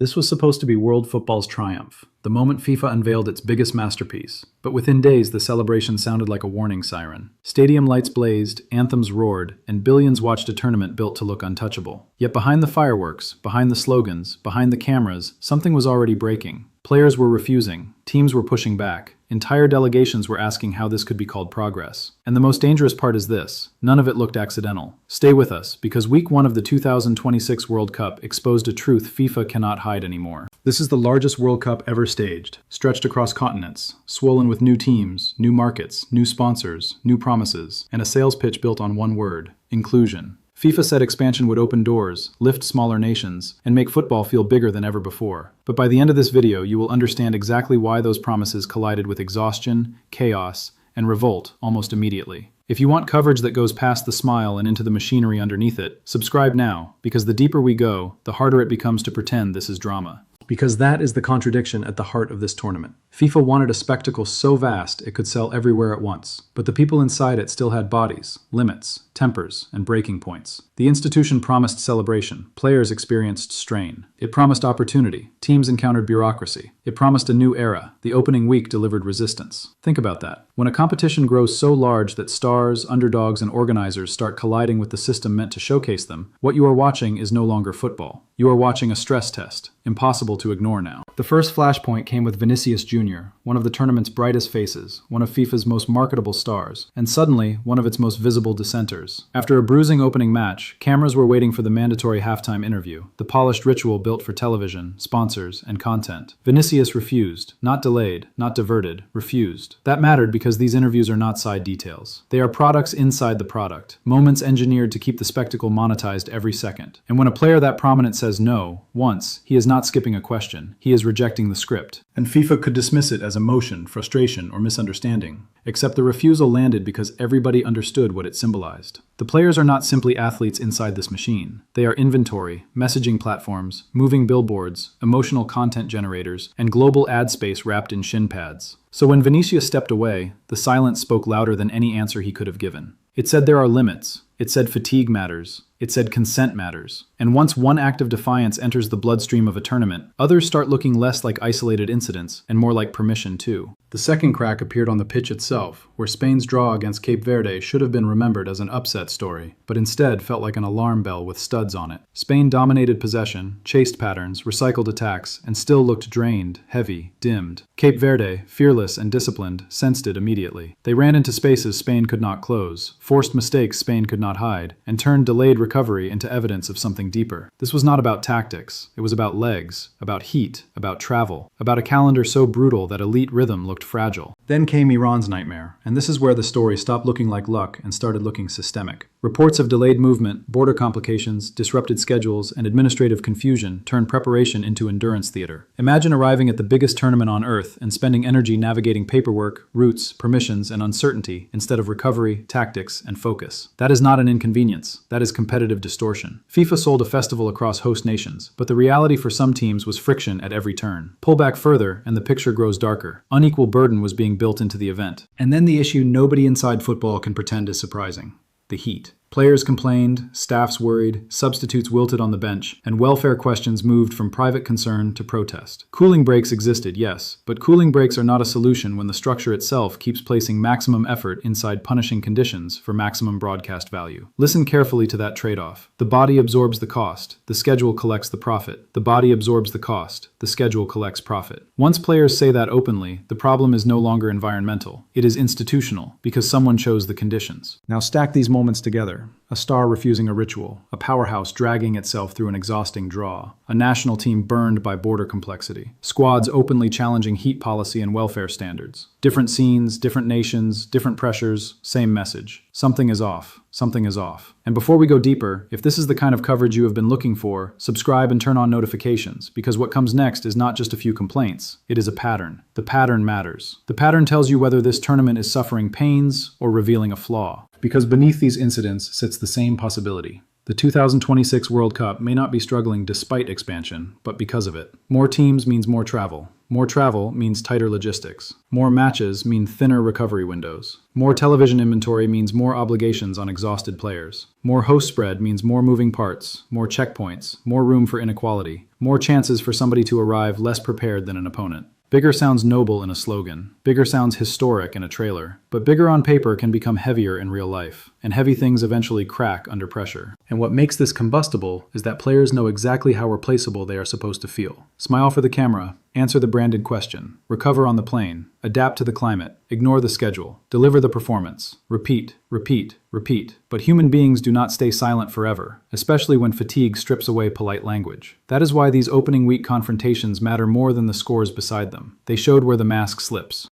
This was supposed to be world football's triumph, the moment FIFA unveiled its biggest masterpiece. But within days, the celebration sounded like a warning siren. Stadium lights blazed, anthems roared, and billions watched a tournament built to look untouchable. Yet behind the fireworks, behind the slogans, behind the cameras, something was already breaking. Players were refusing, teams were pushing back, entire delegations were asking how this could be called progress. And the most dangerous part is this: none of it looked accidental. Stay with us, because week 1 of the 2026 World Cup exposed a truth FIFA cannot hide anymore. This is the largest World Cup ever staged, stretched across continents, swollen with new teams, new markets, new sponsors, new promises, and a sales pitch built on one word: inclusion. FIFA said expansion would open doors, lift smaller nations, and make football feel bigger than ever before. But by the end of this video, you will understand exactly why those promises collided with exhaustion, chaos, and revolt almost immediately. If you want coverage that goes past the smile and into the machinery underneath it, subscribe now, because the deeper we go, the harder it becomes to pretend this is drama. Because that is the contradiction at the heart of this tournament. FIFA wanted a spectacle so vast it could sell everywhere at once, but the people inside it still had bodies, limits, tempers, and breaking points. The institution promised celebration, players experienced strain. It promised opportunity, teams encountered bureaucracy. It promised a new era, the opening week delivered resistance. Think about that. When a competition grows so large that stars, underdogs, and organizers start colliding with the system meant to showcase them, what you are watching is no longer football. You are watching a stress test, impossible to ignore now. The first flashpoint came with Vinicius Jr., one of the tournament's brightest faces, one of FIFA's most marketable stars, and suddenly one of its most visible dissenters. After a bruising opening match, cameras were waiting for the mandatory halftime interview, the polished ritual built for television, sponsors, and content. Vinicius refused, not delayed, not diverted, refused. That mattered because these interviews are not side details. They are products inside the product, moments engineered to keep the spectacle monetized every second. And when a player that prominent says no, once, he is not skipping a question, he is rejecting the script. And FIFA could dismiss it as emotion, frustration, or misunderstanding. Except the refusal landed because everybody understood what it symbolized. The players are not simply athletes inside this machine. They are inventory, messaging platforms, moving billboards, emotional content generators, and global ad space wrapped in shin pads. So when Vinicius stepped away, the silence spoke louder than any answer he could have given. It said there are limits. It said fatigue matters. It said consent matters. And once one act of defiance enters the bloodstream of a tournament, others start looking less like isolated incidents and more like permission too. The second crack appeared on the pitch itself, where Spain's draw against Cape Verde should have been remembered as an upset story, but instead felt like an alarm bell with studs on it. Spain dominated possession, chased patterns, recycled attacks, and still looked drained, heavy, dimmed. Cape Verde, fearless and disciplined, sensed it immediately. They ran into spaces Spain could not close, forced mistakes Spain could not hide, and turned delayed recovery into evidence of something deeper. This was not about tactics. It was about legs, about heat, about travel, about a calendar so brutal that elite rhythm looked fragile. Then came Iran's nightmare, and this is where the story stopped looking like luck and started looking systemic. Reports of delayed movement, border complications, disrupted schedules, and administrative confusion turned preparation into endurance theater. Imagine arriving at the biggest tournament on Earth and spending energy navigating paperwork, routes, permissions, and uncertainty instead of recovery, tactics, and focus. That is not an inconvenience. That is competitive distortion. FIFA sold a festival across host nations, but the reality for some teams was friction at every turn. Pull back further, and the picture grows darker. Unequal burden was being built into the event. And then the issue nobody inside football can pretend is surprising: the heat. Players complained, staffs worried, substitutes wilted on the bench, and welfare questions moved from private concern to protest. Cooling breaks existed, yes, but cooling breaks are not a solution when the structure itself keeps placing maximum effort inside punishing conditions for maximum broadcast value. Listen carefully to that trade-off. The body absorbs the cost, the schedule collects the profit. The body absorbs the cost, the schedule collects profit. Once players say that openly, the problem is no longer environmental. It is institutional, because someone chose the conditions. Now stack these moments together. A star refusing a ritual, a powerhouse dragging itself through an exhausting draw, a national team burned by border complexity, squads openly challenging heat policy and welfare standards. Different scenes, different nations, different pressures, same message. Something is off. Something is off. And before we go deeper, if this is the kind of coverage you have been looking for, subscribe and turn on notifications, because what comes next is not just a few complaints. It is a pattern. The pattern matters. The pattern tells you whether this tournament is suffering pains or revealing a flaw. Because beneath these incidents sits the same possibility. The 2026 World Cup may not be struggling despite expansion, but because of it. More teams means more travel. More travel means tighter logistics. More matches mean thinner recovery windows. More television inventory means more obligations on exhausted players. More host spread means more moving parts, more checkpoints, more room for inequality, more chances for somebody to arrive less prepared than an opponent. Bigger sounds noble in a slogan. Bigger sounds historic in a trailer. But bigger on paper can become heavier in real life, and heavy things eventually crack under pressure. And what makes this combustible is that players know exactly how replaceable they are supposed to feel. Smile for the camera, answer the branded question, recover on the plane, adapt to the climate, ignore the schedule, deliver the performance, repeat, repeat, repeat. But human beings do not stay silent forever, especially when fatigue strips away polite language. That is why these opening week confrontations matter more than the scores beside them. They showed where the mask slips.